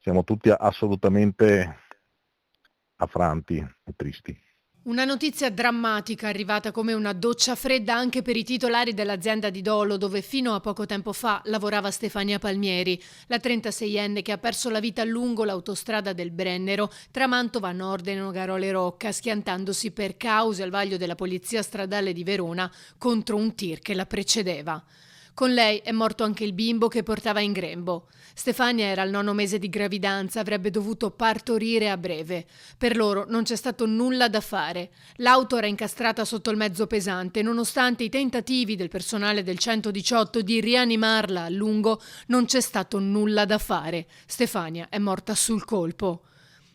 siamo tutti assolutamente affranti e tristi. Una notizia drammatica arrivata come una doccia fredda anche per i titolari dell'azienda di Dolo dove fino a poco tempo fa lavorava Stefania Palmieri, la 36enne che ha perso la vita lungo l'autostrada del Brennero tra Mantova Nord e Nogarole Rocca, schiantandosi per cause al vaglio della polizia stradale di Verona contro un tir che la precedeva. Con lei è morto anche il bimbo che portava in grembo. Stefania era al 9° mese di gravidanza, avrebbe dovuto partorire a breve. Per loro non c'è stato nulla da fare. L'auto era incastrata sotto il mezzo pesante, nonostante i tentativi del personale del 118 di rianimarla a lungo, non c'è stato nulla da fare. Stefania è morta sul colpo.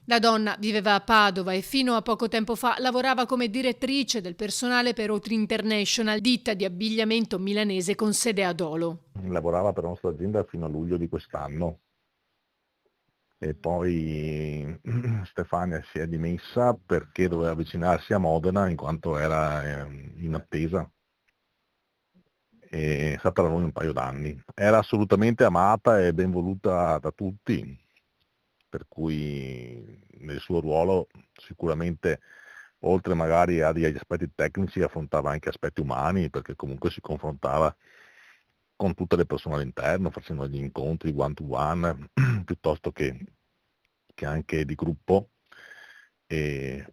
La donna viveva a Padova e fino a poco tempo fa lavorava come direttrice del personale per Outri International, ditta di abbigliamento milanese con sede a Dolo. Lavorava per la nostra azienda fino a luglio di quest'anno e poi Stefania si è dimessa perché doveva avvicinarsi a Modena in quanto era in attesa. È stata da noi un paio d'anni. Era assolutamente amata e ben voluta da tutti, per cui nel suo ruolo sicuramente, oltre magari agli aspetti tecnici, affrontava anche aspetti umani, perché comunque si confrontava con tutte le persone all'interno, facendo gli incontri one to one, piuttosto che anche di gruppo. E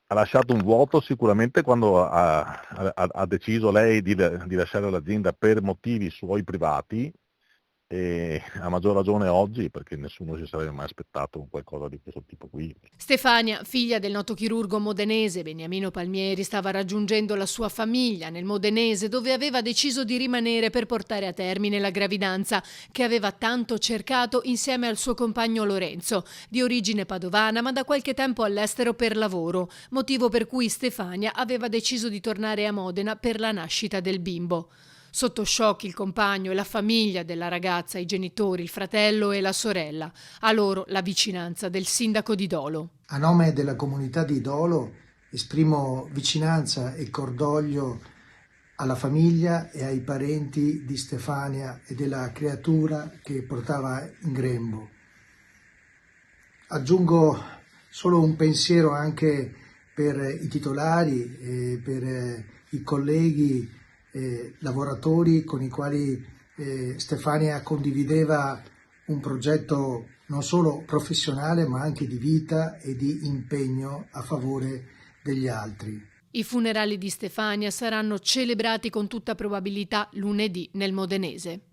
ha lasciato un vuoto sicuramente quando ha deciso lei di lasciare l'azienda per motivi suoi privati, e a maggior ragione oggi, perché nessuno si sarebbe mai aspettato qualcosa di questo tipo qui. Stefania, figlia del noto chirurgo modenese Beniamino Palmieri, stava raggiungendo la sua famiglia nel Modenese, dove aveva deciso di rimanere per portare a termine la gravidanza che aveva tanto cercato insieme al suo compagno Lorenzo, di origine padovana ma da qualche tempo all'estero per lavoro, motivo per cui Stefania aveva deciso di tornare a Modena per la nascita del bimbo. Sotto shock il compagno e la famiglia della ragazza, i genitori, il fratello e la sorella. A loro la vicinanza del sindaco di Dolo. A nome della comunità di Dolo esprimo vicinanza e cordoglio alla famiglia e ai parenti di Stefania e della creatura che portava in grembo. Aggiungo solo un pensiero anche per i titolari e per i colleghi lavoratori con i quali Stefania condivideva un progetto non solo professionale ma anche di vita e di impegno a favore degli altri. I funerali di Stefania saranno celebrati con tutta probabilità lunedì nel Modenese.